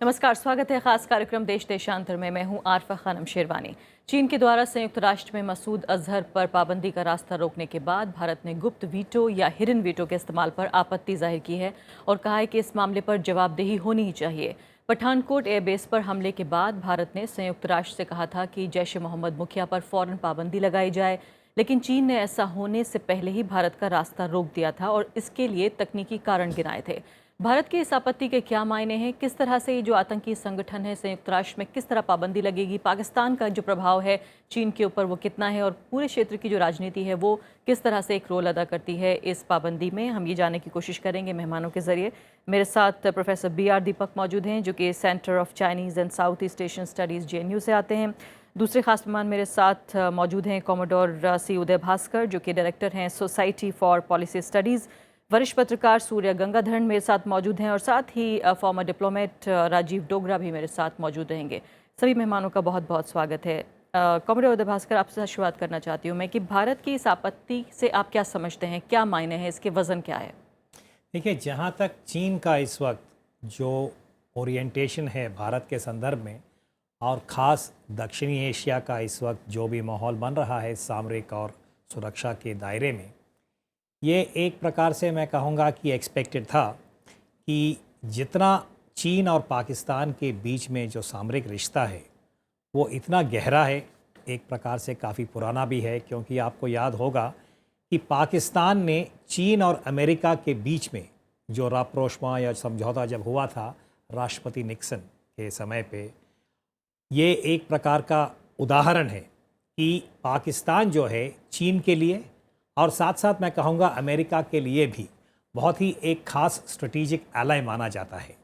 नमस्कार, स्वागत है खास कार्यक्रम देश देशांतर में। मैं हूं आरफा खानम शेरवानी। चीन के द्वारा संयुक्त राष्ट्र में मसूद अजहर पर पाबंदी का रास्ता रोकने के बाद भारत ने गुप्त वीटो या हिडन वीटो के इस्तेमाल पर आपत्ति जाहिर की है और कहा है कि इस मामले पर जवाबदेही होनी ही चाहिए। पठानकोट एयरबेस पर हमले के बाद भारत ने संयुक्त राष्ट्र से कहा था कि जैश ए मोहम्मद मुखिया पर फौरन पाबंदी लगाई जाए, लेकिन चीन ने ऐसा होने से पहले ही भारत का रास्ता रोक दिया था और इसके लिए तकनीकी कारण गिनाए थे। भारत की इस आपत्ति के क्या मायने हैं, किस तरह से ये जो आतंकी संगठन है संयुक्त राष्ट्र में किस तरह पाबंदी लगेगी, पाकिस्तान का जो प्रभाव है चीन के ऊपर वो कितना है और पूरे क्षेत्र की जो राजनीति है वो किस तरह से एक रोल अदा करती है इस पाबंदी में, हम ये जानने की कोशिश करेंगे मेहमानों के जरिए। मेरे साथ प्रोफेसर BR दीपक मौजूद हैं जो कि centre of Chinese and south east Asian studies JNU से आते हैं। दूसरे खास मेहमान मेरे साथ मौजूद हैं कॉमोडोर C उदय भास्कर जो कि डायरेक्टर हैं सोसाइटी फॉर पॉलिसी स्टडीज़। वरिष्ठ पत्रकार सूर्य गंगाधरन मेरे साथ मौजूद हैं और साथ ही फॉर्मर डिप्लोमेट राजीव डोगरा भी मेरे साथ मौजूद रहेंगे। सभी मेहमानों का बहुत बहुत स्वागत है। कॉमरेड उदय भास्कर, आपसे शुरुआत करना चाहती हूँ मैं कि भारत की इस आपत्ति से आप क्या समझते हैं, क्या मायने हैं, इसके वजन क्या है? देखिए, जहाँ तक चीन का इस वक्त जो ओरिएंटेशन है भारत के संदर्भ में और ख़ास दक्षिणी एशिया का इस वक्त जो भी माहौल बन रहा है सामरिक और सुरक्षा के दायरे में, ये एक प्रकार से मैं कहूँगा कि एक्सपेक्टेड था कि जितना चीन और पाकिस्तान के बीच में जो सामरिक रिश्ता है वो इतना गहरा है, एक प्रकार से काफ़ी पुराना भी है, क्योंकि आपको याद होगा कि पाकिस्तान ने चीन और अमेरिका के बीच में जो राप्रोशमा या समझौता जब हुआ था राष्ट्रपति निक्सन के समय पे, ये एक प्रकार का उदाहरण है कि पाकिस्तान जो है चीन के लिए और साथ साथ मैं कहूँगा अमेरिका के लिए भी बहुत ही एक ख़ास स्ट्रेटेजिक एलाई माना जाता है।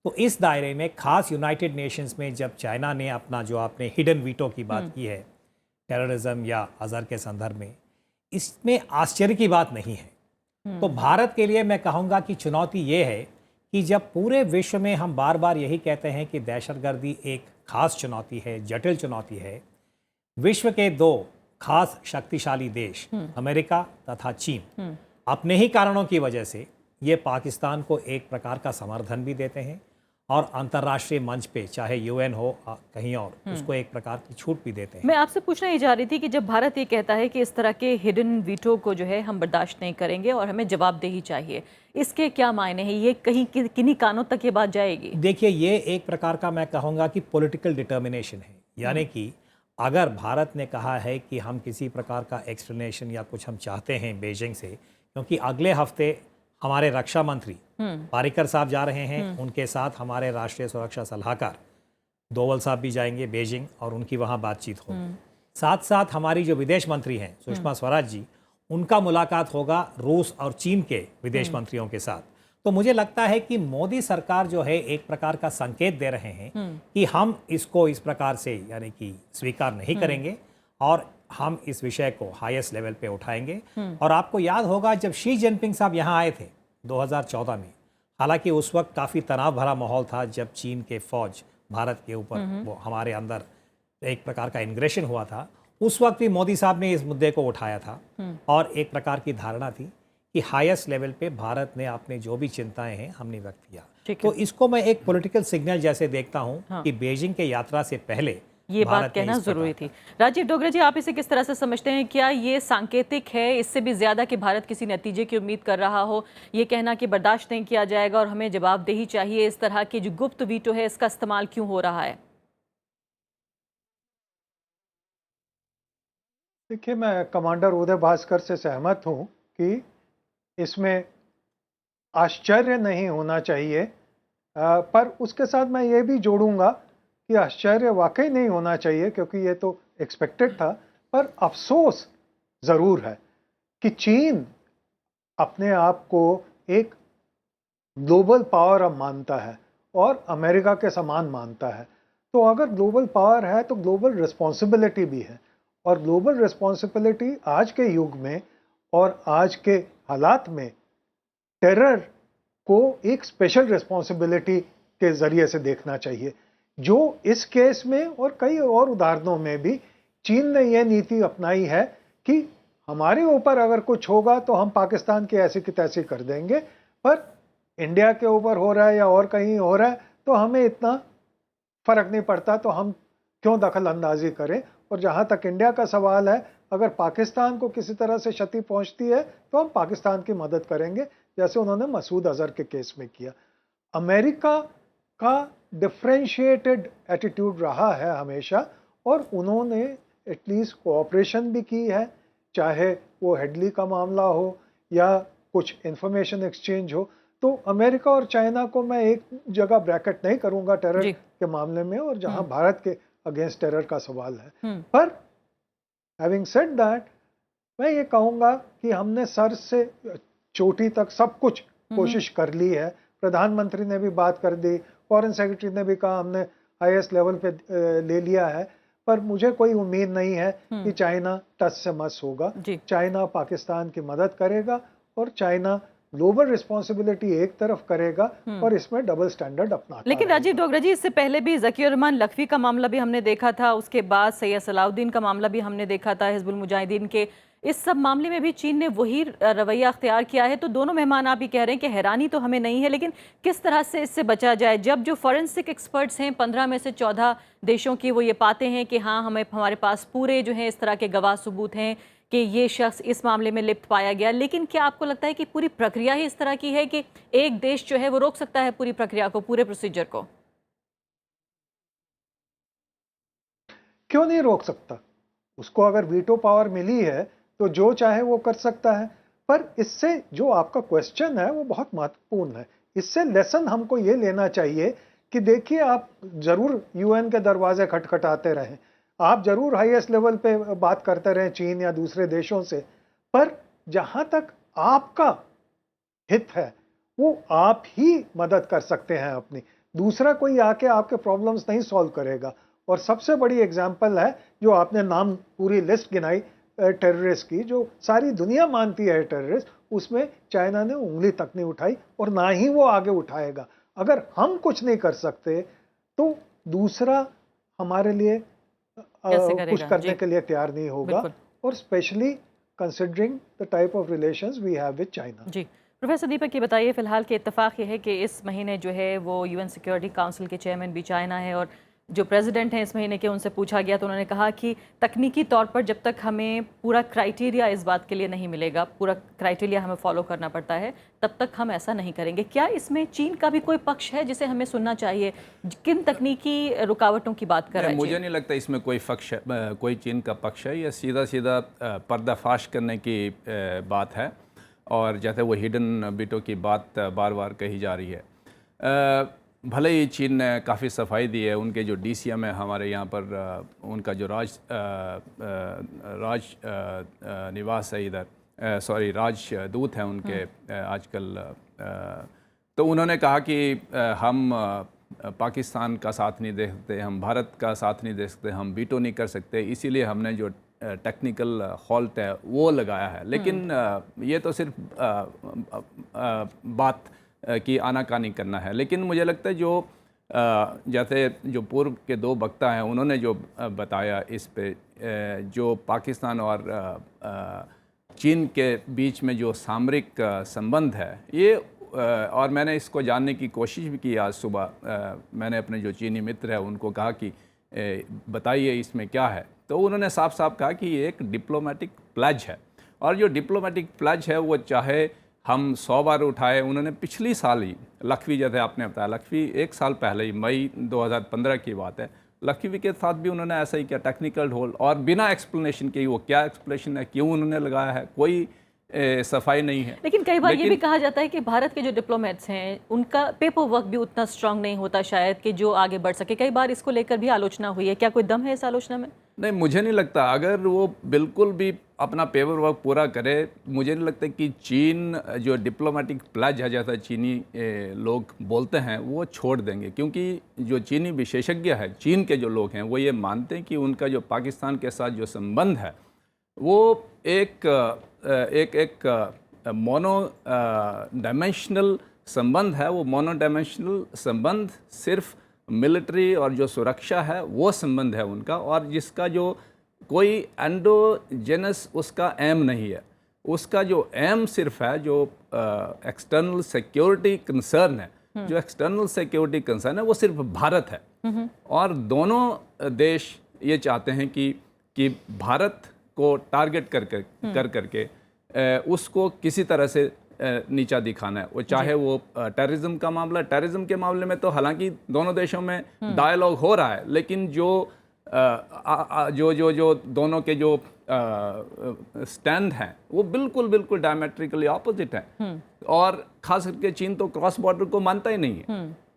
तो इस दायरे में ख़ास यूनाइटेड नेशंस में जब चाइना ने अपना जो आपने हिडन वीटो की बात की है टेररिज्म या अज़हर के संदर्भ में, इसमें आश्चर्य की बात नहीं है। तो भारत के लिए मैं कहूँगा कि चुनौती ये है कि जब पूरे विश्व में हम बार बार यही कहते हैं कि दहशतगर्दी एक ख़ास चुनौती है, जटिल चुनौती है, विश्व के दो खास शक्तिशाली देश अमेरिका तथा चीन अपने ही कारणों की वजह से ये पाकिस्तान को एक प्रकार का समर्थन भी देते हैं और अंतर्राष्ट्रीय मंच पे चाहे UN हो कहीं और उसको एक प्रकार की छूट भी देते हैं। मैं आपसे पूछना ये जा रही थी कि जब भारत ये कहता है कि इस तरह के हिडन वीटो को जो है हम बर्दाश्त नहीं करेंगे और हमें जवाबदेही चाहिए, इसके क्या मायने हैं? ये कहीं किन्हीं कानों तक ये बात जाएगी? देखिए, ये एक प्रकार का मैं कहूँगा कि पॉलिटिकल डिटर्मिनेशन है, यानी कि अगर भारत ने कहा है कि हम किसी प्रकार का एक्सप्लेनेशन या कुछ हम चाहते हैं बीजिंग से, क्योंकि अगले हफ्ते हमारे रक्षा मंत्री पारिकर साहब जा रहे हैं, उनके साथ हमारे राष्ट्रीय सुरक्षा सलाहकार दोवल साहब भी जाएंगे बीजिंग और उनकी वहाँ बातचीत होगी। साथ साथ हमारी जो विदेश मंत्री हैं सुषमा स्वराज जी, उनका मुलाकात होगा रूस और चीन के विदेश मंत्रियों के साथ। तो मुझे लगता है कि मोदी सरकार जो है एक प्रकार का संकेत दे रहे हैं कि हम इसको इस प्रकार से यानी कि स्वीकार नहीं करेंगे और हम इस विषय को हाईएस्ट लेवल पे उठाएंगे। और आपको याद होगा जब शी जिनपिंग साहब यहाँ आए थे 2014 में, हालांकि उस वक्त काफ़ी तनाव भरा माहौल था जब चीन के फौज भारत के ऊपर वो हमारे अंदर एक प्रकार का इंग्रेशन हुआ था, उस वक्त भी मोदी साहब ने इस मुद्दे को उठाया था और एक प्रकार की धारणा थी कि हाईएस्ट लेवल पे भारत ने अपने जो भी चिंताएं हैं हमने व्यक्त किया। तो इसको मैं एक पॉलिटिकल सिग्नल जैसे देखता हूं कि बीजिंग के यात्रा से पहले ये बात कहना जरूरी थी। राजीव डोगरा जी, आप इसे किस तरह से समझते हैं? क्या ये सांकेतिक है, इससे भी ज्यादा कि भारत किसी नतीजे की उम्मीद कर रहा हो, ये कहना कि बर्दाश्त नहीं किया जाएगा और हमें जवाबदेही चाहिए, इस तरह की जो गुप्त वीटो है इसका इस्तेमाल क्यों हो रहा है? देखिए, मैं कमांडर उदय भास्कर से सहमत हूं कि इसमें आश्चर्य नहीं होना चाहिए, पर उसके साथ मैं ये भी जोड़ूंगा कि आश्चर्य वाकई नहीं होना चाहिए क्योंकि ये तो एक्सपेक्टेड था। पर अफसोस ज़रूर है कि चीन अपने आप को एक ग्लोबल पावर अब मानता है और अमेरिका के समान मानता है। तो अगर ग्लोबल पावर है तो ग्लोबल रिस्पॉन्सिबिलिटी भी है, और ग्लोबल रिस्पॉन्सिबिलिटी आज के युग में और आज के हालात में टेरर को एक स्पेशल रिस्पॉन्सिबिलिटी के ज़रिए से देखना चाहिए, जो इस केस में और कई और उदाहरणों में भी चीन ने यह नीति अपनाई है कि हमारे ऊपर अगर कुछ होगा तो हम पाकिस्तान की ऐसी की तैसी कर देंगे, पर इंडिया के ऊपर हो रहा है या और कहीं हो रहा है तो हमें इतना फर्क नहीं पड़ता, तो हम क्यों दखल अंदाजी करें। और जहाँ तक इंडिया का सवाल है, अगर पाकिस्तान को किसी तरह से क्षति पहुंचती है तो हम पाकिस्तान की मदद करेंगे, जैसे उन्होंने मसूद अजहर के केस में किया। अमेरिका का डिफरेंशिएटेड एटीट्यूड रहा है हमेशा, और उन्होंने एटलीस्ट कोऑपरेशन भी की है, चाहे वो हेडली का मामला हो या कुछ इंफॉर्मेशन एक्सचेंज हो। तो अमेरिका और चाइना को मैं एक जगह ब्रैकेट नहीं करूंगा टेरर जी। के मामले में, और जहां भारत के अगेंस्ट टेरर का सवाल है। पर हैविंग सेड दैट, मैं ये कहूंगा कि हमने सर से चोटी तक सब कुछ कोशिश कर ली है। प्रधानमंत्री ने भी बात कर दी, फॉरेन सेक्रेटरी ने भी कहा हमने हाईएस्ट लेवल पे ले लिया है, पर मुझे कोई उम्मीद नहीं है कि चाइना टस से मस होगा। चाइना पाकिस्तान की मदद करेगा, और चाइना ग्लोबल रिस्पॉन्सिबिलिटी एक तरफ करेगा और इसमें डबल स्टैंडर्ड अपनाता लेकिन रहेगा। राजीव डोगरा जी, इससे पहले भी ज़कीर रहमान लखवी का मामला भी हमने देखा था, उसके बाद सैयद सलाउद्दीन का मामला भी हमने देखा था हिजबुल मुजाहिदीन के। इस सब मामले में भी चीन ने वही रवैया अख्तियार किया है। तो दोनों मेहमान आप ही कह रहे हैं कि हैरानी तो हमें नहीं है, लेकिन किस तरह से इससे बचा जाए, जब जो फॉरेंसिक एक्सपर्ट्स हैं 15 में से 14 देशों की, वो ये पाते हैं कि हाँ, हमारे पास पूरे जो हैं इस तरह के गवाह सबूत हैं कि ये शख्स इस मामले में लिप्त पाया गया। लेकिन क्या आपको लगता है कि पूरी प्रक्रिया ही इस तरह की है कि एक देश जो है वो रोक सकता है पूरी प्रक्रिया को, पूरे प्रोसीजर को? क्यों नहीं रोक सकता? उसको अगर वीटो पावर मिली है तो जो चाहे वो कर सकता है। पर इससे जो आपका क्वेश्चन है वो बहुत महत्वपूर्ण है। इससे लेसन हमको ये लेना चाहिए कि देखिए, आप जरूर यूएन के दरवाजे खटखटाते रहें, आप जरूर हाईएस्ट लेवल पे बात करते रहें चीन या दूसरे देशों से, पर जहां तक आपका हित है वो आप ही मदद कर सकते हैं अपनी। दूसरा कोई आके आपके प्रॉब्लम्स नहीं सॉल्व करेगा। और सबसे बड़ी एग्जांपल है जो आपने नाम पूरी लिस्ट गिनाई टेररिस्ट की, जो सारी दुनिया मानती है टेररिस्ट, उसमें चाइना ने उंगली तक नहीं उठाई और ना ही वो आगे उठाएगा। अगर हम कुछ नहीं कर सकते तो दूसरा हमारे लिए कुछ करने के लिए तैयार नहीं होगा, और specially considering the type of relations we have with China. जी, प्रोफेसर दीपक, ये बताइए, फिलहाल के इत्तेफाक ये है कि इस महीने जो है वो यूएन सिक्योरिटी काउंसिल के चेयरमैन भी चाइना है, और जो प्रेसिडेंट हैं इस महीने के, उनसे पूछा गया तो उन्होंने कहा कि तकनीकी तौर पर जब तक हमें पूरा क्राइटेरिया इस बात के लिए नहीं मिलेगा, पूरा क्राइटेरिया हमें फॉलो करना पड़ता है, तब तक हम ऐसा नहीं करेंगे। क्या इसमें चीन का भी कोई पक्ष है जिसे हमें सुनना चाहिए? किन तकनीकी रुकावटों की बात कर रहे हैं? मुझे नहीं लगता इसमें कोई चीन का पक्ष है। ये सीधा सीधा पर्दाफाश करने की बात है, और जैसे वो हिडन वीटो की बात बार बार कही जा रही है। भले ही चीन ने काफ़ी सफाई दी है, उनके जो डीसीएम है हमारे यहाँ पर, उनका जो राज निवास है इधर, राजदूत हैं उनके आजकल, तो उन्होंने कहा कि हम पाकिस्तान का साथ नहीं दे सकते, हम भारत का साथ नहीं दे सकते, हम वीटो नहीं कर सकते, इसीलिए हमने जो टेक्निकल हॉल्ट है वो लगाया है। लेकिन ये तो सिर्फ बात की आनाकानी करना है। लेकिन मुझे लगता है जो जैसे जो पूर्व के दो वक्ता हैं उन्होंने जो बताया इस पे, जो पाकिस्तान और चीन के बीच में जो सामरिक संबंध है ये, और मैंने इसको जानने की कोशिश भी की आज सुबह। मैंने अपने जो चीनी मित्र है उनको कहा कि बताइए इसमें क्या है, तो उन्होंने साफ साफ कहा कि ये एक डिप्लोमेटिक प्लेज है, और जो डिप्लोमेटिक प्लेज है वो चाहे हम 100 बार उठाए। उन्होंने पिछली साल ही लखवी, जैसे आपने बताया, लखवी 1 साल पहले ही, मई 2015 की बात है, लखवी के साथ भी उन्होंने ऐसा ही किया, टेक्निकल होल, और बिना एक्सप्लेनेशन के। वो क्या एक्सप्लेनेशन है, क्यों उन्होंने लगाया है, कोई सफाई नहीं है। लेकिन कई बार ये भी कहा जाता है कि भारत के जो डिप्लोमेट्स हैं उनका पेपर वर्क भी उतना स्ट्रांग नहीं होता शायद कि जो आगे बढ़ सके। कई बार इसको लेकर भी आलोचना हुई है, क्या कोई दम है इस आलोचना में? नहीं, मुझे नहीं लगता। अगर वो बिल्कुल भी अपना पेपर वर्क पूरा करे, मुझे नहीं लगता कि चीन जो डिप्लोमेटिक प्लेज है जैसा चीनी लोग बोलते हैं वो छोड़ देंगे, क्योंकि जो चीनी विशेषज्ञ है, चीन के जो लोग हैं, वो ये मानते हैं कि उनका जो पाकिस्तान के साथ जो संबंध है वो एक मोनो डायमेंशनल संबंध है। वो मोनो डायमेंशनल संबंध सिर्फ मिलिट्री और जो सुरक्षा है वो संबंध है उनका, और जिसका जो कोई एंडोजेनस उसका एम नहीं है। उसका जो एम सिर्फ है जो एक्सटर्नल सिक्योरिटी कंसर्न है जो एक्सटर्नल सिक्योरिटी कंसर्न है वो सिर्फ भारत है। और दोनों देश ये चाहते हैं कि भारत को टारगेट करके उसको किसी तरह से नीचा दिखाना है। वो चाहे वो टेररिज्म का मामला, टेररिज्म के मामले में तो हालांकि दोनों देशों में डायलॉग हो रहा है, लेकिन जो दोनों के जो स्टैंड हैं वो बिल्कुल डायमेट्रिकली ऑपोजिट हैं। और खास करके चीन तो क्रॉस बॉर्डर को मानता ही नहीं है।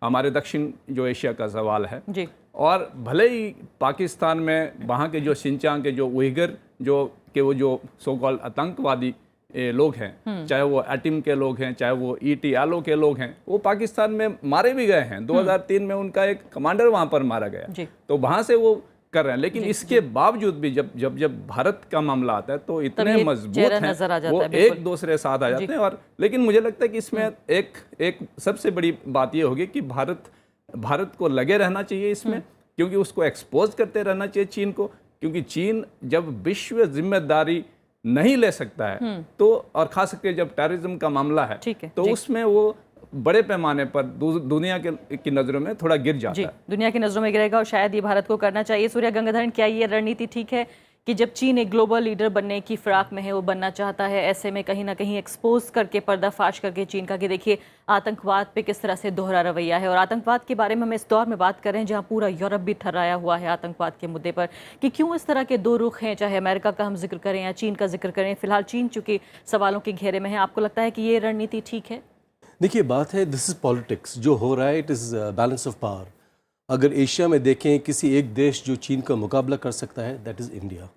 हमारे दक्षिण जो एशिया का सवाल है जी। और भले ही पाकिस्तान में वहाँ के जो शिनचांग के जो उइगर वो जो सो कॉल्ड आतंकवादी लोग हैं, चाहे वो एटिम के लोग हैं, चाहे वो ETLO के लोग हैं, वो पाकिस्तान में मारे भी गए हैं। 2003 में उनका एक कमांडर वहाँ पर मारा गया, तो वहाँ से वो कर रहे हैं। लेकिन इसके बावजूद भी जब भारत का मामला आता है तो इतने मजबूत हैं, वो एक दूसरे साथ आ जाते हैं। और लेकिन मुझे लगता है कि इसमें एक सबसे बड़ी बात ये होगी कि भारत को लगे रहना चाहिए इसमें, क्योंकि उसको एक्सपोज करते रहना चाहिए चीन को, क्योंकि चीन जब विश्व जिम्मेदारी नहीं ले सकता है तो, और खास करके जब टेररिज्म का मामला है तो उसमें वो बड़े पैमाने पर दुनिया की नज़रों में थोड़ा गिर जाता है। दुनिया की नज़रों में गिरेगा और शायद ये भारत को करना चाहिए। सूर्या गंगाधरन, क्या ये रणनीति ठीक है कि जब चीन एक ग्लोबल लीडर बनने की फिराक में है, वो बनना चाहता है, ऐसे में कहीं ना कहीं एक्सपोज करके, पर्दाफाश करके चीन का कि देखिए आतंकवाद पे किस तरह से दोहरा रवैया है। और आतंकवाद के बारे में हम इस दौर में बात कर रहे हैं जहां पूरा यूरोप भी थर्राया हुआ है आतंकवाद के मुद्दे पर, कि क्यों इस तरह के दो रुख हैं, चाहे अमेरिका का हम जिक्र करें या चीन का जिक्र करें। फिलहाल चीन चूंकि सवालों के घेरे में है, आपको लगता है कि ये रणनीति ठीक है? देखिए, बात है, दिस इज़ पॉलिटिक्स। जो हो रहा है it is balance of power. अगर एशिया में देखें किसी एक देश जो चीन का मुकाबला कर सकता है, दैट इज़ इंडिया।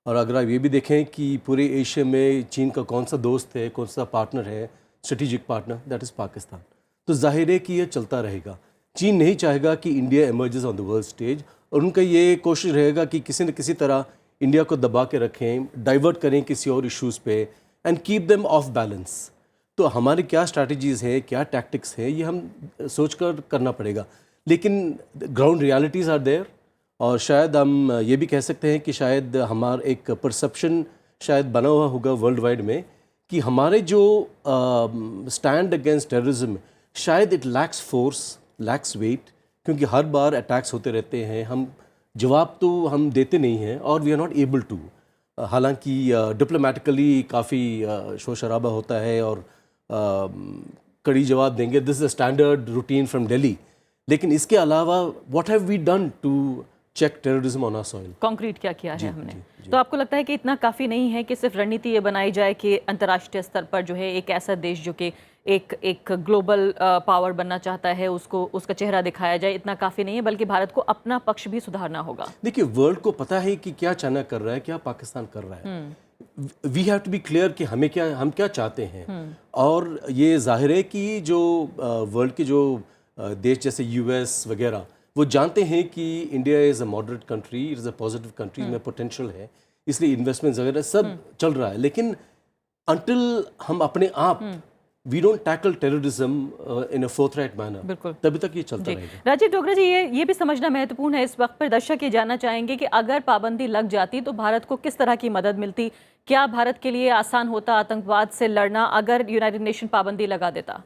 और अगर आप ये भी देखें कि पूरे एशिया में चीन का कौन सा दोस्त है, कौन सा पार्टनर है, strategic partner, that is Pakistan. तो जाहिर है कि ये चलता रहेगा। चीन नहीं चाहेगा कि India emerges on the world stage, और उनका ये कोशिश रहेगा कि किसी न किसी तरह इंडिया को दबा के रखें, डाइवर्ट करें किसी और इश्यूज़ पे, and keep them of balance. तो हमारी क्या स्ट्रैटेजीज़ हैं, क्या टैक्टिक्स हैं, ये हम सोच कर करना पड़ेगा। लेकिन ग्राउंड रियलिटीज़ आर देयर, और शायद हम ये भी कह सकते हैं कि शायद हमारा एक परसेप्शन शायद बना हुआ होगा वर्ल्ड वाइड में कि हमारे जो स्टैंड अगेंस्ट टेररिज्म, शायद it lacks force, lacks weight, क्योंकि हर बार अटैक्स होते रहते हैं, हम जवाब तो हम देते नहीं हैं, और we are not able to. हालांकि डिप्लोमेटिकली काफ़ी शोर शराबा होता है और कड़ी जवाब देंगे, this is a standard routine from Delhi. लेकिन इसके अलावा what have we done to check terrorism on our soil? Concrete क्या किया है हमने? तो आपको लगता है कि इतना काफ़ी नहीं है कि सिर्फ रणनीति ये बनाई जाए कि अंतर्राष्ट्रीय स्तर पर जो है एक ऐसा देश जो कि एक ग्लोबल पावर बनना चाहता है, उसको उसका चेहरा दिखाया जाए, इतना काफ़ी नहीं है, बल्कि भारत को अपना पक्ष भी सुधारना होगा? देखिए, वर्ल्ड को पता है कि क्या चाइना कर रहा है, क्या पाकिस्तान कर रहा है। We have to be clear कि हम क्या चाहते हैं। और ये जाहिर है कि जो वर्ल्ड के जो देश जैसे US वगैरह, वो जानते हैं कि India is a moderate country, is a positive country, में पोटेंशियल है, इसलिए इन्वेस्टमेंट्स वगैरह सब चल रहा है। लेकिन अंटिल हम अपने आप we don't tackle terrorism in a forthright manner, तभी तक ये चलता रहेगा। राजीव डोगरा जी, ये भी समझना महत्वपूर्ण है इस वक्त पर। दर्शक ये जानना चाहेंगे कि अगर पाबंदी लग जाती तो भारत को किस तरह की मदद मिलती? क्या भारत के लिए आसान होता आतंकवाद से लड़ना अगर यूनाइटेड नेशन पाबंदी लगा देता?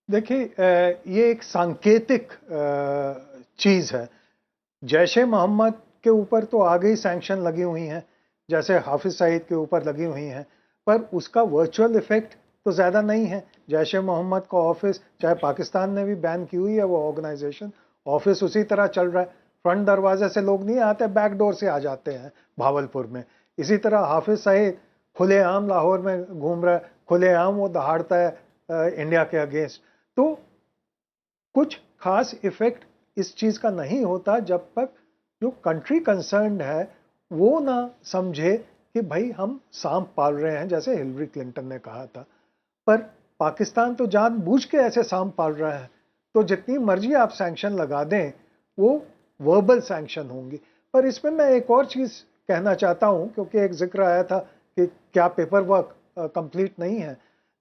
देखिए, ये एक सांकेतिक चीज़ है। जैश ए मोहम्मद के ऊपर तो आगे ही सैंक्शन लगी हुई हैं, जैसे हाफिज सईद के ऊपर लगी हुई हैं, पर उसका वर्चुअल इफेक्ट तो ज़्यादा नहीं है। जैश ए मोहम्मद का ऑफिस, चाहे पाकिस्तान ने भी बैन की हुई है वो ऑर्गेनाइजेशन, ऑफिस उसी तरह चल रहा है। फ्रंट दरवाजे से लोग नहीं आते, बैक डोर से आ जाते हैं भावलपुर में। इसी तरह हाफिज सईद खुलेआम लाहौर में घूम रहा है, खुलेआम वो दहाड़ता है इंडिया के अगेंस्ट। तो कुछ खास इफेक्ट इस चीज़ का नहीं होता जब तक जो कंट्री कंसर्न्ड है वो ना समझे कि भाई हम सांप पाल रहे हैं, जैसे हिलरी क्लिंटन ने कहा था। पर पाकिस्तान तो जानबूझ के ऐसे सांप पाल रहा है, तो जितनी मर्जी आप सैंक्शन लगा दें वो वर्बल सैंक्शन होंगी। पर इसमें मैं एक और चीज़ कहना चाहता हूं, क्योंकि एक जिक्र आया था कि क्या पेपर वर्क कंप्लीट नहीं है।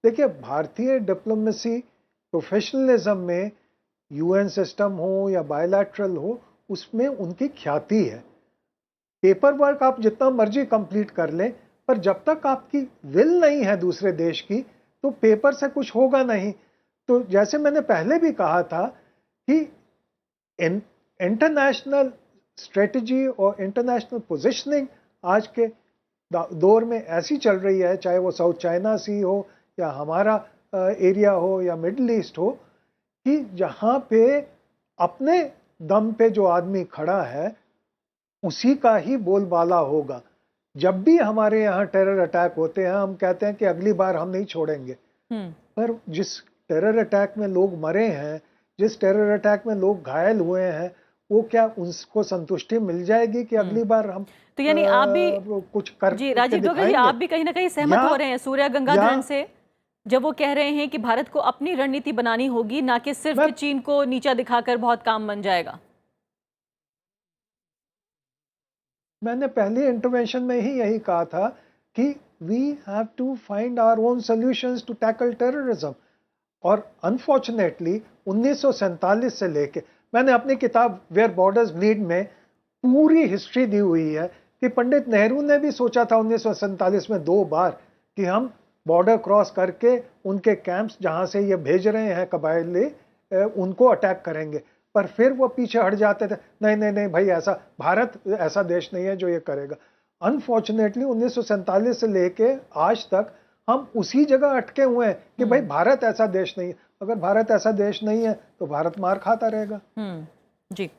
देखिए, भारतीय डिप्लोमेसी प्रोफेशनलिज्म में UN सिस्टम हो या बायलैटरल हो, उसमें उनकी ख्याति है। पेपर वर्क आप जितना मर्जी कंप्लीट कर लें, पर जब तक आपकी विल नहीं है दूसरे देश की, तो पेपर से कुछ होगा नहीं। तो जैसे मैंने पहले भी कहा था कि इंटरनेशनल स्ट्रेटजी और इंटरनेशनल पोजीशनिंग आज के दौर में ऐसी चल रही है, चाहे वो साउथ चाइना सी हो या हमारा एरिया हो या मिडिल ईस्ट हो, कि जहाँ पे अपने दम पे जो आदमी खड़ा है उसी का ही बोलबाला होगा। जब भी हमारे यहाँ टेरर अटैक होते हैं हम कहते हैं कि अगली बार हम नहीं छोड़ेंगे, पर जिस टेरर अटैक में लोग मरे हैं, जिस टेरर अटैक में लोग घायल हुए हैं, वो क्या उनको संतुष्टि मिल जाएगी कि अगली बार हम तो यानी आप भी कुछ कर जी राजीव डोगरा जी, आप भी कहीं ना कहीं सहमत हो रहे हैं सूर्या गंगाधरन से, जब वो कह रहे हैं कि भारत को अपनी रणनीति बनानी होगी, ना कि सिर्फ चीन को नीचा दिखाकर बहुत काम बन जाएगा। मैंने पहले इंटरवेंशन में ही यही कहा था कि we have to find our own solutions to tackle terrorism. और अनफॉर्चुनेटली 1947 से लेके मैंने अपनी किताब वेयर बॉर्डर्स ब्लीड में पूरी हिस्ट्री दी हुई है कि पंडित नेहरू ने भी सोचा था 1947 में 2 बार कि हम बॉर्डर क्रॉस करके उनके कैंप्स जहां से ये भेज रहे हैं कबायली, उनको अटैक करेंगे, पर फिर वो पीछे हट जाते थे। नहीं नहीं नहीं भाई, ऐसा भारत ऐसा देश नहीं है जो ये करेगा। अनफॉर्चुनेटली 1947 से लेके आज तक हम उसी जगह अटके हुए हैं कि भाई भारत ऐसा देश नहीं है। अगर भारत ऐसा देश नहीं है तो भारत मार खाता रहेगा। जी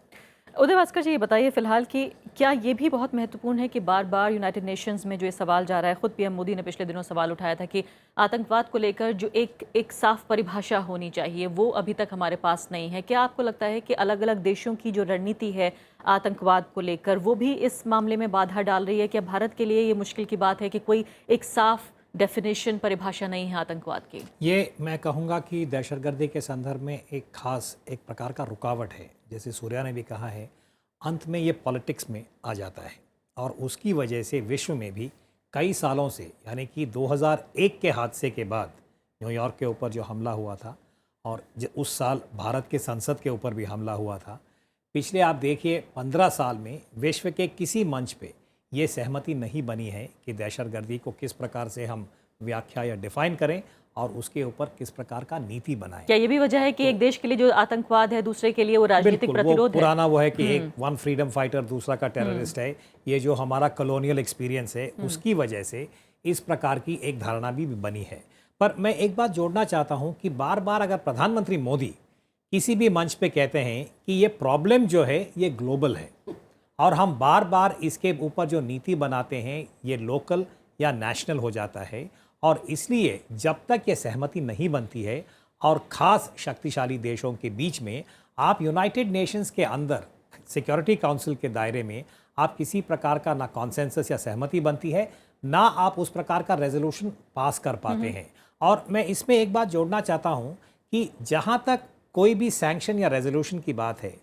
उदय भास्कर जी, ये बताइए फिलहाल कि क्या ये भी बहुत महत्वपूर्ण है कि बार बार यूनाइटेड नेशंस में जो ये सवाल जा रहा है, खुद पीएम मोदी ने पिछले दिनों सवाल उठाया था कि आतंकवाद को लेकर जो एक साफ परिभाषा होनी चाहिए, वो अभी तक हमारे पास नहीं है। क्या आपको लगता है कि अलग अलग देशों की जो रणनीति है आतंकवाद को लेकर, वो भी इस मामले में बाधा डाल रही है? क्या भारत के लिए ये मुश्किल की बात है कि कोई एक साफ डेफिनेशन परिभाषा नहीं है आतंकवाद की? ये मैं कहूँगा कि दहशतगर्दी के संदर्भ में एक खास एक प्रकार का रुकावट है। जैसे सूर्या ने भी कहा है, अंत में ये पॉलिटिक्स में आ जाता है और उसकी वजह से विश्व में भी कई सालों से, यानी कि 2001 के हादसे के बाद न्यूयॉर्क के ऊपर जो हमला हुआ था और उस साल भारत के संसद के ऊपर भी हमला हुआ था, पिछले आप देखिए 15 साल में विश्व के किसी मंच पे ये सहमति नहीं बनी है कि दहशतगर्दी को किस प्रकार से हम व्याख्या या डिफाइन करें और उसके ऊपर किस प्रकार का नीति बनाएं। क्या ये भी वजह है कि एक देश के लिए जो आतंकवाद है, दूसरे के लिए वो राजनीतिक प्रतिरोध है? पुराना वो है कि एक वन फ्रीडम फाइटर दूसरा का टेररिस्ट है। ये जो हमारा कॉलोनियल एक्सपीरियंस है उसकी वजह से इस प्रकार की एक धारणा भी बनी है। पर मैं एक बात जोड़ना चाहता हूँ कि बार बार अगर प्रधानमंत्री मोदी किसी भी मंच पे कहते हैं कि ये प्रॉब्लम जो है ये ग्लोबल है और हम बार बार इसके ऊपर जो नीति बनाते हैं ये लोकल या नेशनल हो जाता है, और इसलिए जब तक ये सहमति नहीं बनती है और ख़ास शक्तिशाली देशों के बीच में, आप यूनाइटेड नेशंस के अंदर सिक्योरिटी काउंसिल के दायरे में आप किसी प्रकार का ना कॉन्सेंसस या सहमति बनती है, ना आप उस प्रकार का रेजोल्यूशन पास कर पाते हैं। और मैं इसमें एक बात जोड़ना चाहता हूँ कि जहाँ तक कोई भी सैंक्शन या रेजोल्यूशन की बात है,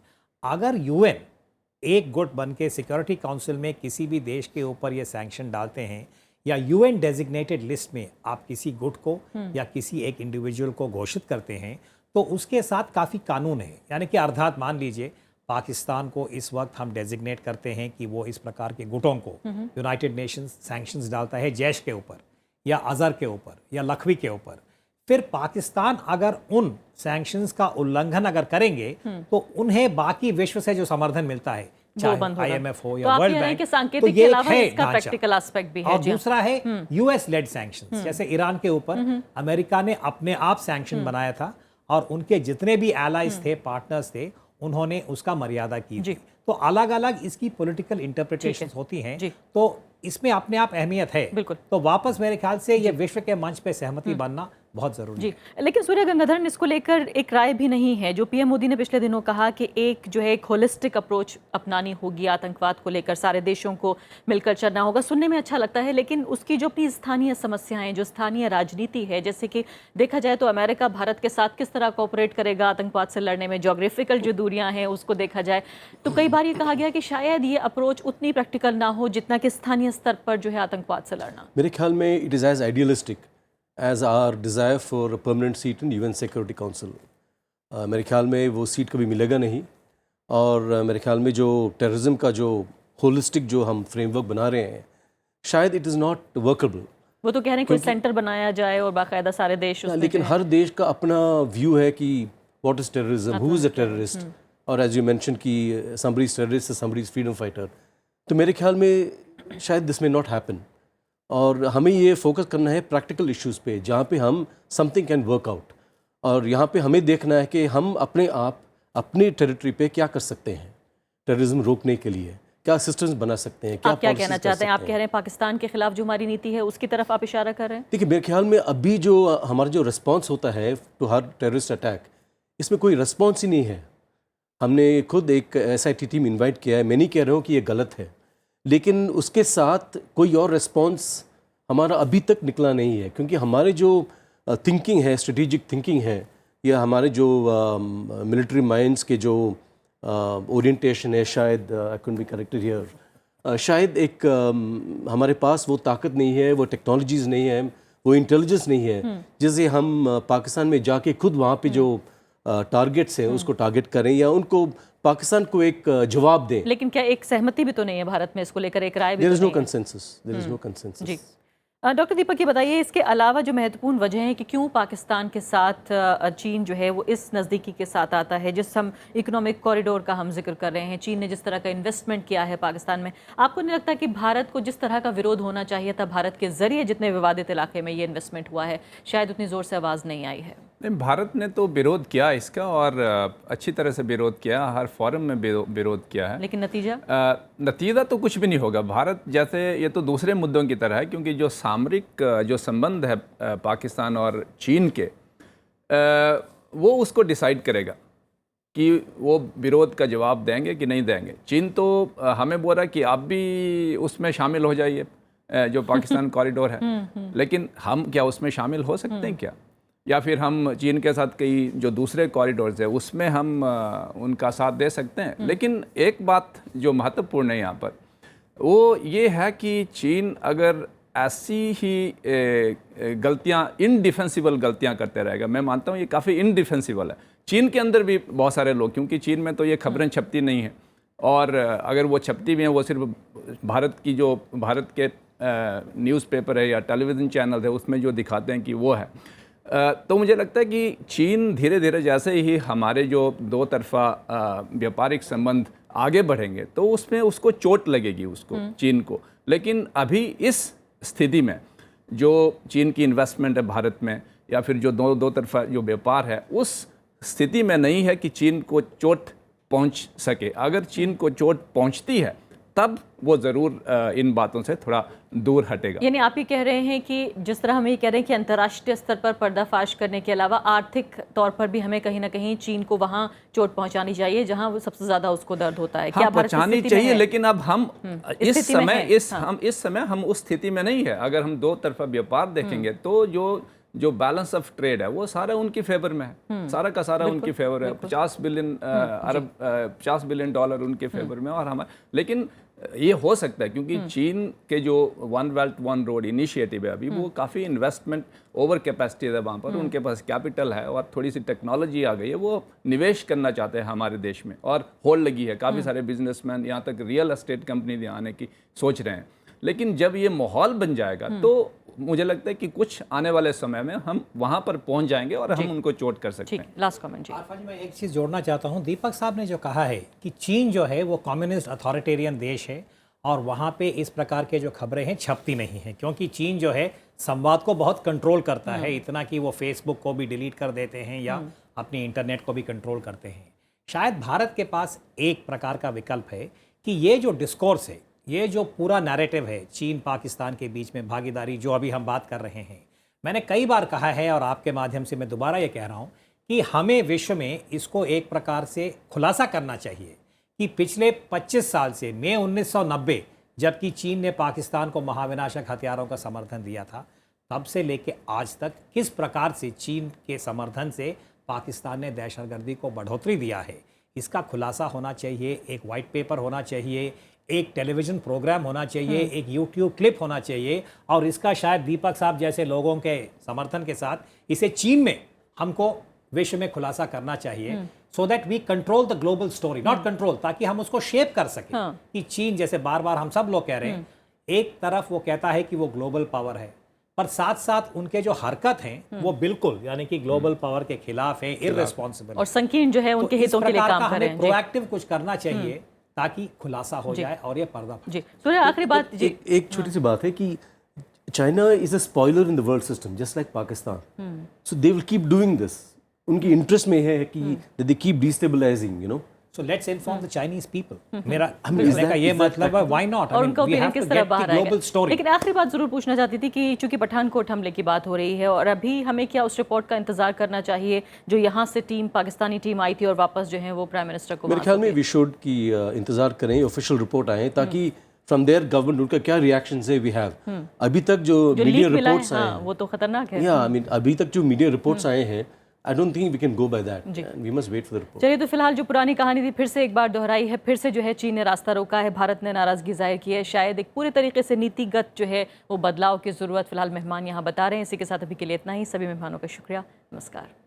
अगर यूएन एक गुट बन के सिक्योरिटी काउंसिल में किसी भी देश के ऊपर ये सैंक्शन डालते हैं या यूएन डेजिग्नेटेड लिस्ट में आप किसी गुट को या किसी एक इंडिविजुअल को घोषित करते हैं, तो उसके साथ काफ़ी कानून है। यानी कि अर्थात मान लीजिए पाकिस्तान को इस वक्त हम डेजिग्नेट करते हैं कि वो इस प्रकार के गुटों को यूनाइटेड नेशंस सैंक्शंस डालता है जैश के ऊपर या अज़हर के ऊपर या लखवी के ऊपर, फिर पाकिस्तान अगर उन सैंक्शंस का उल्लंघन अगर करेंगे तो उन्हें बाकी विश्व से जो समर्थन मिलता है, चाहे आईएमएफ हो या वर्ल्ड बैंक, तो ये इसका प्रैक्टिकल एस्पेक्ट भी है। और दूसरा है यूएस लेड सैंक्शंस। जैसे ईरान के ऊपर अमेरिका ने अपने आप सैंक्शन बनाया था और उनके जितने भी एलाइज थे, पार्टनर्स थे, उन्होंने उसका मर्यादा की थी। तो अलग अलग इसकी पॉलिटिकल इंटरप्रिटेशन होती हैं, तो इसमें अपने आप अहमियत है। बिल्कुल। तो वापस मेरे ख्याल से ये विश्व के मंच पे सहमति बनना बहुत जरूरी है। लेकिन सूर्या गंगाधरन, इसको लेकर एक राय भी नहीं है। जो पीएम मोदी ने पिछले दिनों कहा कि एक जो है एक होलिस्टिक अप्रोच अपनानी होगी आतंकवाद को लेकर, सारे देशों को मिलकर चलना होगा, सुनने में अच्छा लगता है, लेकिन उसकी जो अपनी स्थानीय समस्याएं, जो स्थानीय राजनीति है, जैसे कि देखा जाए तो अमेरिका भारत के साथ किस तरह कोऑपरेट करेगा आतंकवाद से लड़ने में, जोग्राफिकल जो दूरियां हैं उसको देखा जाए तो कई बार ये कहा गया कि शायद ये अप्रोच उतनी प्रैक्टिकल ना हो जितना कि स्थानीय स्तर पर जो है आतंकवाद से लड़ना। मेरे ख्याल में it is as idealistic as our desire for a permanent seat in UN Security Council. मेरे ख्याल में वो सीट कभी मिलेगा नहीं, और मेरे ख्याल में जो टेररिज्म का जो होलिस्टिक जो हम फ्रेमवर्क बना रहे हैं, शायद इट इज़ नॉट वर्केबल। वो तो कह रहे हैं कोई सेंटर बनाया जाए और बाकायदा सारे देश उसमें लेकिन जो है। हर देश का अपना व्यू है कि what is terrorism, who is a terrorist, और एज यू मेंशन कि somebody is terrorist, somebody is freedom fighter. तो मेरे ख्याल में शायद दिस मे नॉट हैपन, और हमें ये फोकस करना है प्रैक्टिकल इश्यूज पे जहाँ पे हम समथिंग कैन वर्क आउट, और यहाँ पे हमें देखना है कि हम अपने आप अपने टेरिटरी पे क्या कर सकते हैं टेररिज्म रोकने के लिए, क्या सिस्टम्स बना सकते हैं, आप क्या policies कहना कर चाहते हैं? आप सकते कह रहे हैं पाकिस्तान के खिलाफ जो हमारी नीति है उसकी तरफ आप इशारा कर रहे हैं? देखिए, मेरे ख्याल में अभी जो हमारा जो रिस्पांस होता है टू हर टेररिस्ट अटैक, इसमें कोई रिस्पांस ही नहीं है। हमने खुद एक SIT टीम इनवाइट किया है, मैं नहीं कह रहा हूँ कि ये गलत है, लेकिन उसके साथ कोई और रिस्पांस हमारा अभी तक निकला नहीं है, क्योंकि हमारे जो थिंकिंग है, स्ट्रेटेजिक थिंकिंग है, या हमारे जो मिलिट्री माइंड्स के जो ओरिएंटेशन है, शायद I can be corrected here, शायद एक हमारे पास वो ताकत नहीं है, वो टेक्नोलॉजीज़ नहीं है, वो इंटेलिजेंस नहीं है जिससे हम पाकिस्तान में जाके खुद वहाँ पे जो टारगेट्स हैं उसको टारगेट करें या उनको पाकिस्तान को एक जवाब दें। लेकिन क्या एक सहमति भी तो नहीं है भारत में इसको लेकर, एक राय भी देयर तो इज नो नहीं है? Consensus, there is no consensus. जी डॉक्टर दीपक, ये बताइए इसके अलावा जो महत्वपूर्ण वजह है कि क्यों पाकिस्तान के साथ चीन जो है वो इस नज़दीकी के साथ आता है, जिस हम इकोनॉमिक कॉरिडोर का हम जिक्र कर रहे हैं, चीन ने जिस तरह का इन्वेस्टमेंट किया है पाकिस्तान में, आपको नहीं लगता कि भारत को जिस तरह का विरोध होना चाहिए था, भारत के जरिए जितने विवादित इलाके में ये इन्वेस्टमेंट हुआ है, शायद उतनी ज़ोर से आवाज़ नहीं आई है? नहीं, भारत ने तो विरोध किया इसका, और अच्छी तरह से विरोध किया, हर फोरम में विरोध किया है, लेकिन नतीजा नतीजा तो कुछ भी नहीं होगा। भारत जैसे, ये तो दूसरे मुद्दों की तरह है, क्योंकि जो सामरिक जो संबंध है पाकिस्तान और चीन के, वो उसको डिसाइड करेगा कि वो विरोध का जवाब देंगे कि नहीं देंगे। चीन तो हमें बोल रहा है कि आप भी उसमें शामिल हो जाइए, जो पाकिस्तान कॉरिडोर है, लेकिन हम क्या उसमें शामिल हो सकते हैं क्या? या फिर हम चीन के साथ कई जो दूसरे कॉरिडोर्स है उसमें हम उनका साथ दे सकते हैं? लेकिन एक बात जो महत्वपूर्ण है यहाँ पर, वो ये है कि चीन अगर ऐसी ही गलतियाँ, इनडिफेंसिबल गलतियाँ करते रहेगा, मैं मानता हूँ ये काफ़ी इनडिफेंसिबल है। चीन के अंदर भी बहुत सारे लोग, क्योंकि चीन में तो ये खबरें छपती नहीं हैं, और अगर वो छपती भी हैं वो सिर्फ भारत की जो भारत के न्यूज़पेपर है या टेलीविज़न चैनल है उसमें जो दिखाते हैं कि वो है। तो मुझे लगता है कि चीन धीरे धीरे जैसे ही हमारे जो दो तरफ़ा व्यापारिक संबंध आगे बढ़ेंगे तो उसमें उसको चोट लगेगी, उसको चीन को। लेकिन अभी इस स्थिति में जो चीन की इन्वेस्टमेंट है भारत में, या फिर जो दो तरफ़ा जो व्यापार है, उस स्थिति में नहीं है कि चीन को चोट पहुंच सके। अगर चीन को चोट पहुंचती है तब वो ज़रूर इन बातों से थोड़ा दूर हटेगा। यानी आप ये कह रहे हैं कि जिस तरह हम ये कह रहे हैं कि अंतर्राष्ट्रीय स्तर पर पर्दाफाश करने के अलावा आर्थिक तौर पर भी हमें कहीं ना कहीं चीन को वहाँ चोट पहुंचानी चाहिए जहाँ वो सबसे ज़्यादा उसको दर्द होता है। क्या भारत पहुंचानी चाहिए, लेकिन अब हम इस समय हम उस स्थिति में नहीं है। अगर हम दो तरफा व्यापार देखेंगे तो जो बैलेंस ऑफ ट्रेड है वो सारा उनकी फेवर में है, सारा का सारा उनकी फेवर है। 50 बिलियन डॉलर उनके फेवर में, और हमारे, लेकिन ये हो सकता है क्योंकि चीन के जो one belt one road initiative है अभी, वो काफ़ी इन्वेस्टमेंट ओवर कैपेसिटी है वहाँ पर, उनके पास कैपिटल है और थोड़ी सी टेक्नोलॉजी आ गई है, वो निवेश करना चाहते हैं हमारे देश में, और होल्ड लगी है। काफ़ी सारे बिजनेसमैन, यहाँ तक रियल एस्टेट कंपनी भी आने की सोच रहे हैं। लेकिन जब ये माहौल बन जाएगा तो मुझे लगता है कि कुछ आने वाले समय में हम वहां पर पहुंच जाएंगे और हम उनको चोट कर सकते हैं। लास्ट कमेंट जी। आरफा जी, मैं एक चीज़ जोड़ना चाहता हूं। दीपक साहब ने जो कहा है कि चीन जो है वो कम्युनिस्ट अथॉरिटेरियन देश है और वहां पे इस प्रकार के जो खबरें हैं छपती नहीं हैं, क्योंकि चीन जो है संवाद को बहुत कंट्रोल करता है, इतना कि वो फेसबुक को भी डिलीट कर देते हैं या अपनी इंटरनेट को भी कंट्रोल करते हैं। शायद भारत के पास एक प्रकार का विकल्प है कि ये जो डिस्कोर्स है, ये जो पूरा नैरेटिव है चीन पाकिस्तान के बीच में भागीदारी जो अभी हम बात कर रहे हैं, मैंने कई बार कहा है और आपके माध्यम से मैं दोबारा ये कह रहा हूँ कि हमें विश्व में इसको एक प्रकार से खुलासा करना चाहिए कि पिछले 25 साल से, मई 1990 जबकि चीन ने पाकिस्तान को महाविनाशक हथियारों का समर्थन दिया था, तब से लेके आज तक किस प्रकार से चीन के समर्थन से पाकिस्तान ने दहशतगर्दी को बढ़ोतरी दिया है, इसका खुलासा होना चाहिए। एक वाइट पेपर होना चाहिए, एक टेलीविज़न प्रोग्राम होना चाहिए, एक यूट्यूब क्लिप होना चाहिए, और इसका शायद दीपक साहब जैसे लोगों के समर्थन के साथ इसे चीन में हमको विश्व में खुलासा करना चाहिए, so that we control the global story, not control, ताकि हम उसको शेप कर सकें। कि चीन, जैसे बार बार हम सब लोग कह रहे हैं, एक तरफ वो कहता है कि वो ग्लोबल पावर है, पर साथ साथ उनके जो हरकत हैं वो बिल्कुल यानी कि ग्लोबल पावर के खिलाफ है, इररिस्पॉन्सिबल और संकीर्ण जो है उनके हितों के लिए काम कर रहे हैं। प्रोएक्टिव कुछ करना चाहिए ताकि खुलासा हो जाए और ये पर्दा जी सूर्य, आखिरी बात जी। एक छोटी सी बात है कि China is a spoiler in the world system just like Pakistan, so they will keep doing this. उनकी इंटरेस्ट में है कि they keep destabilising, you know. So let's inform the Chinese people. मेरा कहने का ये मतलब है, why not? और उनका ओपिनियन किस तरह बाहर आएगा। global story. लेकिन आखिरी बात जरूर पूछना चाहती थी कि चूंकि पठानकोट हमले की बात हो रही है और अभी हमें क्या उस रिपोर्ट का इंतजार करना चाहिए जो यहाँ से पाकिस्तानी टीम आई थी और वापस जो है वो प्राइम मिनिस्टर को मेरे ख्याल में वी शुड की इंतजार करें ऑफिशियल रिपोर्ट आए ताकि फ्रॉम देयर गवर्नमेंट उनका क्या रिएक्शन है वी हैव। अभी तक जो मीडिया रिपोर्ट्स आए वो तो खतरनाक है। या आई मीन अभी तक जो मीडिया रिपोर्ट्स आए हैं, I don't think we can go by that. We must wait for the report. चलिए, तो फिलहाल जो पुरानी कहानी थी फिर से एक बार दोहराई है, फिर से जो है चीन ने रास्ता रोका है, भारत ने नाराजगी जाहिर की है। शायद एक पूरे तरीके से नीतिगत जो है वो बदलाव की ज़रूरत फिलहाल मेहमान यहाँ बता रहे हैं। इसी के साथ अभी के लिए इतना ही। सभी मेहमानों का शुक्रिया। नमस्कार।